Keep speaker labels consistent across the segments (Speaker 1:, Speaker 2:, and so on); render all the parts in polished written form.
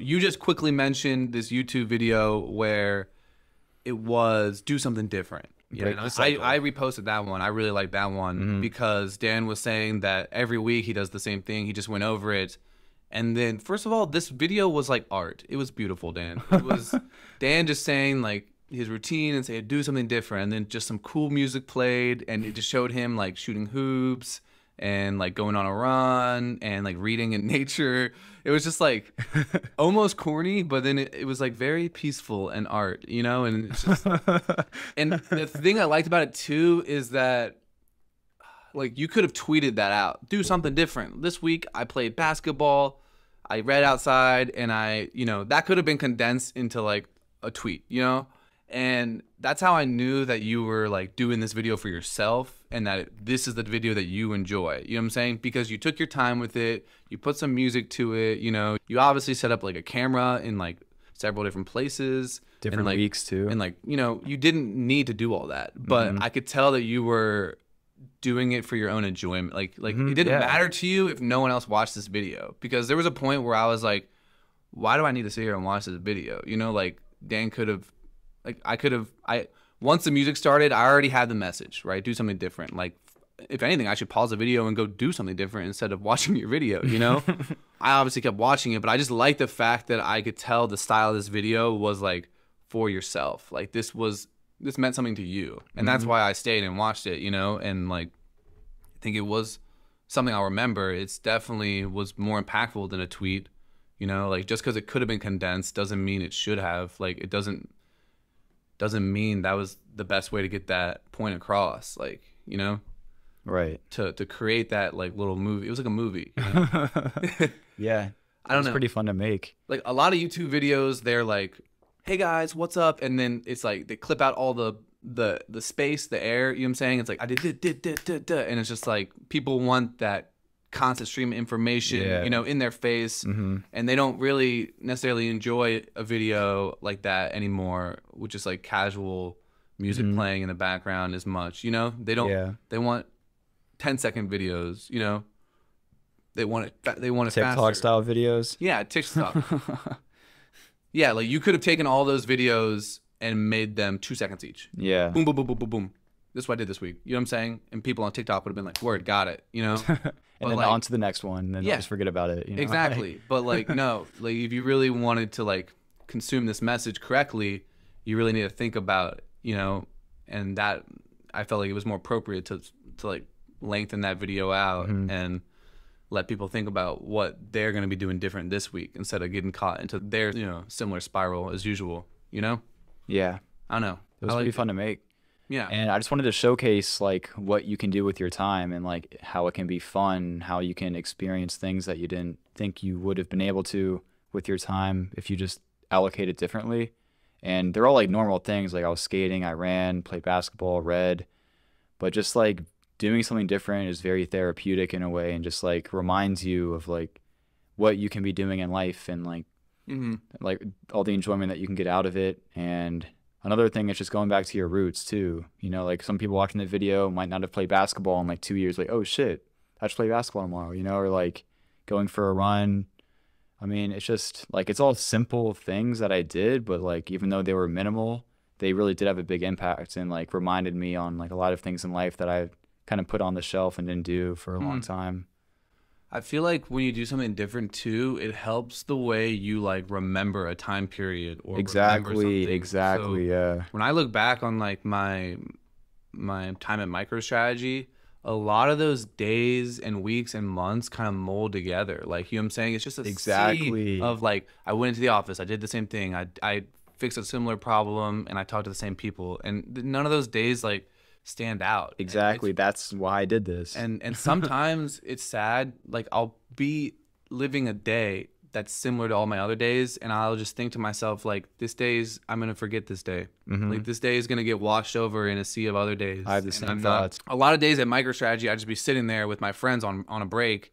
Speaker 1: you just quickly mentioned this YouTube video where it was do something different. Yeah, and I reposted that one. I really like that one because Dan was saying that every week he does the same thing. He just went over it. And then, first of all, this video was like art. It was beautiful, Dan. It was Dan just saying like his routine and saying do something different. And then just some cool music played. And it just showed him like shooting hoops and like going on a run and like reading in nature. It was just like almost corny, but then it was like very peaceful and art, you know? And it's just, and the thing I liked about it too is that like you could have tweeted that out. Do something different. This week I played basketball, I read outside, and that could have been condensed into like a tweet, you know? And that's how I knew that you were like doing this video for yourself and that this is the video that you enjoy. You know what I'm saying? Because you took your time with it, you put some music to it, you know. You obviously set up like a camera in like several different places.
Speaker 2: Different
Speaker 1: like,
Speaker 2: weeks too.
Speaker 1: And like, you know, you didn't need to do all that. But I could tell that you were doing it for your own enjoyment. Like it didn't matter to you if no one else watched this video. Because there was a point where I was like, why do I need to sit here and watch this video? You know, like Dan could have, like once the music started, I already had the message, right? Do something different. Like, if anything, I should pause the video and go do something different instead of watching your video, you know? I obviously kept watching it, but I just liked the fact that I could tell the style of this video was like for yourself. Like this meant something to you. And that's why I stayed and watched it, you know? And like, I think it was something I'll remember. It's definitely was more impactful than a tweet, you know? Like just because it could have been condensed doesn't mean it should have. Like it doesn't mean that was the best way to get that point across, like, you know?
Speaker 2: Right.
Speaker 1: To create that like little movie. It was like a movie. You know?
Speaker 2: Yeah.
Speaker 1: I don't know.
Speaker 2: It's pretty fun to make.
Speaker 1: Like a lot of YouTube videos, they're like, hey guys, what's up? And then it's like they clip out all the space, the air, you know what I'm saying? It's like I did and it's just like people want that constant stream of information, you know, in their face, and they don't really necessarily enjoy a video like that anymore, which is like casual music playing in the background as much, you know? They don't. They want 10-second videos, you know? They want it
Speaker 2: TikTok
Speaker 1: faster.
Speaker 2: style videos.
Speaker 1: Yeah, TikTok. Yeah, like you could have taken all those videos and made them 2 seconds each.
Speaker 2: Yeah.
Speaker 1: Boom, boom, boom, boom, boom, boom. This is what I did this week. You know what I'm saying? And people on TikTok would have been like, word, got it, you know?
Speaker 2: And then like, on to the next one, and then they'll just forget about it. You know?
Speaker 1: Exactly. But like, no, like if you really wanted to like consume this message correctly, you really need to think about, you know, and that I felt like it was more appropriate to like lengthen that video out and let people think about what they're going to be doing different this week instead of getting caught into their, you know, similar spiral as usual, you know?
Speaker 2: Yeah.
Speaker 1: I don't know.
Speaker 2: It was pretty fun to make.
Speaker 1: Yeah.
Speaker 2: And I just wanted to showcase like what you can do with your time and like how it can be fun, how you can experience things that you didn't think you would have been able to with your time if you just allocate it differently. And they're all like normal things. Like I was skating, I ran, played basketball, read, but just like doing something different is very therapeutic in a way and just like reminds you of like what you can be doing in life and like like all the enjoyment that you can get out of it. And another thing is just going back to your roots too. You know, like some people watching the video might not have played basketball in like 2 years. Like, oh shit, I should play basketball tomorrow, you know, or like going for a run. I mean, it's just like, it's all simple things that I did, but like, even though they were minimal, they really did have a big impact and like reminded me on like a lot of things in life that I kind of put on the shelf and didn't do for a long time.
Speaker 1: I feel like when you do something different too, it helps the way you like remember a time period or
Speaker 2: exactly.
Speaker 1: So
Speaker 2: Yeah.
Speaker 1: when I look back on like my time at MicroStrategy, a lot of those days and weeks and months kind of mold together. Like, you know what I'm saying? It's just a sea of like, I went into the office, I did the same thing, I fixed a similar problem, and I talked to the same people, and none of those days like stand out.
Speaker 2: Exactly. That's why I did this.
Speaker 1: And sometimes it's sad. Like I'll be living a day that's similar to all my other days, and I'll just think to myself like, I'm gonna forget this day. Like this day is gonna get washed over in a sea of other days.
Speaker 2: I have the same thoughts.
Speaker 1: A lot of days at MicroStrategy, I'd just be sitting there with my friends on a break,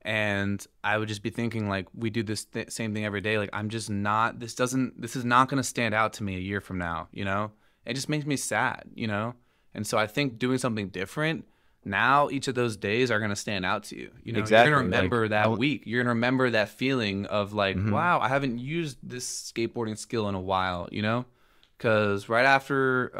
Speaker 1: and I would just be thinking like, we do this same thing every day. Like I'm just not. This is not gonna stand out to me a year from now. You know, it just makes me sad. You know. And so I think doing something different, now each of those days are going to stand out to you. You know,
Speaker 2: Exactly.
Speaker 1: you're going to remember that week. You're going to remember that feeling of like, wow, I haven't used this skateboarding skill in a while, you know? Because right after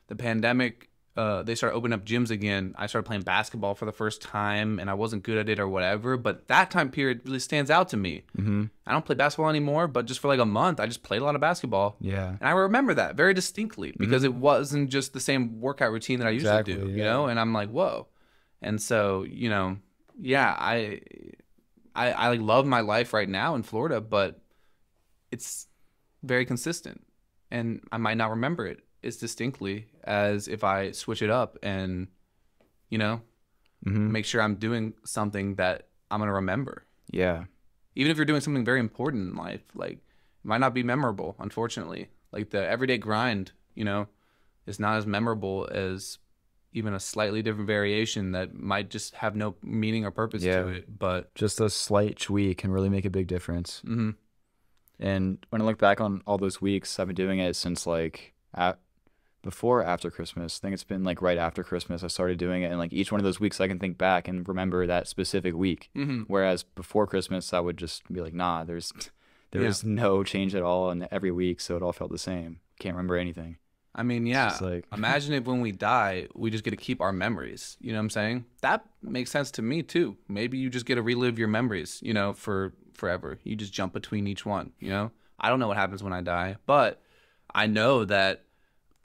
Speaker 1: the pandemic, they started opening up gyms again. I started playing basketball for the first time, and I wasn't good at it or whatever. But that time period really stands out to me. I don't play basketball anymore, but just for like a month, I just played a lot of basketball.
Speaker 2: Yeah.
Speaker 1: And I remember that very distinctly because it wasn't just the same workout routine that I usually do, you know? And I'm like, whoa. And so, you know, yeah, I love my life right now in Florida, but it's very consistent. And I might not remember it as distinctly as if I switch it up and, you know, make sure I'm doing something that I'm going to remember.
Speaker 2: Yeah.
Speaker 1: Even if you're doing something very important in life, like, it might not be memorable, unfortunately. Like, the everyday grind, you know, is not as memorable as even a slightly different variation that might just have no meaning or purpose to it. But
Speaker 2: just a slight tweak can really make a big difference. And when I look back on all those weeks, I've been doing it since like before or after Christmas. I think it's been like right after Christmas I started doing it, and like each one of those weeks I can think back and remember that specific week. Whereas before Christmas I would just be like, nah, there was no change at all in every week, so it all felt the same. Can't remember anything.
Speaker 1: I mean, yeah, like, imagine if when we die, we just get to keep our memories. You know what I'm saying? That makes sense to me too. Maybe you just get to relive your memories, you know, for forever. You just jump between each one, you know? I don't know what happens when I die, but I know that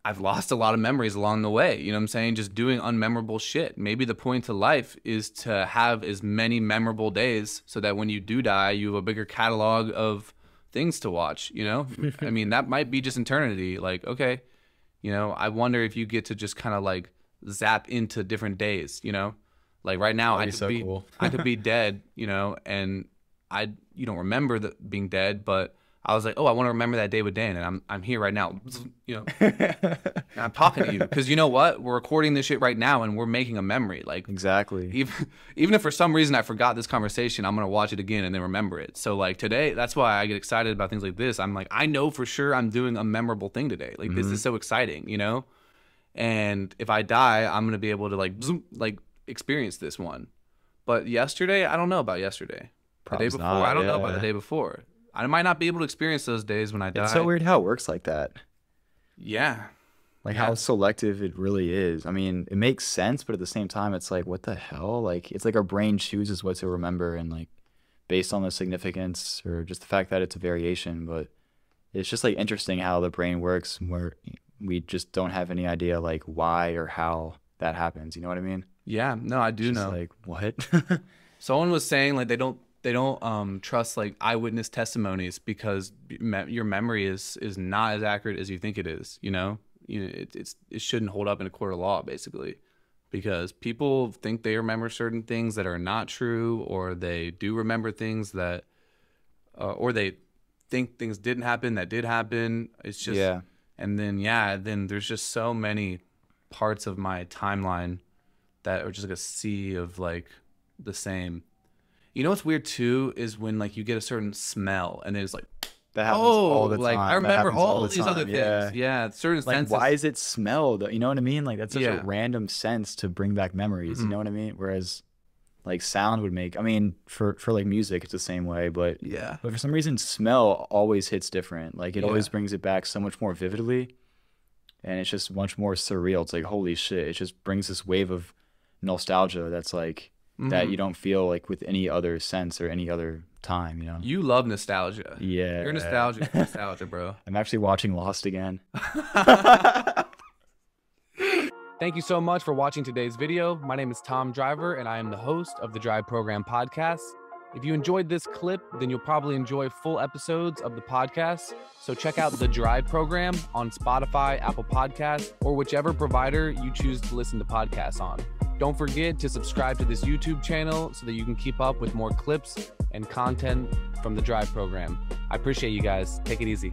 Speaker 1: I've lost a lot of memories along the way. You know what I'm saying? Just doing unmemorable shit. Maybe the point to life is to have as many memorable days so that when you do die, you have a bigger catalog of things to watch, you know? I mean, that might be just eternity. Like, okay, you know, I wonder if you get to just kind of like zap into different days, you know? Like right now, I could be dead, you know, and you don't remember being dead, but I was like, oh, I want to remember that day with Dan, and I'm here right now, you know, and I'm talking to you because you know what? We're recording this shit right now, and we're making a memory. Like
Speaker 2: exactly.
Speaker 1: Even if for some reason I forgot this conversation, I'm gonna watch it again and then remember it. So like today, that's why I get excited about things like this. I'm like, I know for sure I'm doing a memorable thing today. Like this is so exciting, you know. And if I die, I'm gonna be able to like experience this one. But yesterday, I don't know about yesterday. The day before, I don't know about the day before. I might not be able to experience those days when I die.
Speaker 2: It's so weird how it works like that.
Speaker 1: Yeah.
Speaker 2: Like how selective it really is. I mean, it makes sense, but at the same time, it's like, what the hell? Like, it's like our brain chooses what to remember and like based on the significance or just the fact that it's a variation. But it's just like interesting how the brain works where we just don't have any idea like why or how that happens. You know what I mean?
Speaker 1: Yeah. No, I do know.
Speaker 2: Like, what?
Speaker 1: Someone was saying like they don't trust like eyewitness testimonies because your memory is not as accurate as you think it is. You know, it shouldn't hold up in a court of law basically, because people think they remember certain things that are not true, or they do remember things that, or they think things didn't happen that did happen. It's just and then there's just so many parts of my timeline that are just like a sea of like the same. You know what's weird too is when like you get a certain smell and it's like
Speaker 2: that happens all the time.
Speaker 1: Like I remember all these other things. Yeah, certain
Speaker 2: like
Speaker 1: senses.
Speaker 2: why is it smell? You know what I mean? Like that's such a random sense to bring back memories. You know what I mean? Whereas like sound would make. I mean, for like music, it's the same way. But but for some reason, smell always hits different. Like it always brings it back so much more vividly, and it's just much more surreal. It's like holy shit! It just brings this wave of nostalgia that's like. That you don't feel like with any other sense or any other time, you know? You
Speaker 1: love nostalgia.
Speaker 2: Yeah.
Speaker 1: You're nostalgia, bro.
Speaker 2: I'm actually watching Lost again.
Speaker 1: Thank you so much for watching today's video. My name is Tom Driver, and I am the host of the Drive Program podcast. If you enjoyed this clip, then you'll probably enjoy full episodes of the podcast. So check out the Drive Program on Spotify, Apple Podcasts, or whichever provider you choose to listen to podcasts on. Don't forget to subscribe to this YouTube channel so that you can keep up with more clips and content from the Drive Program. I appreciate you guys. Take it easy.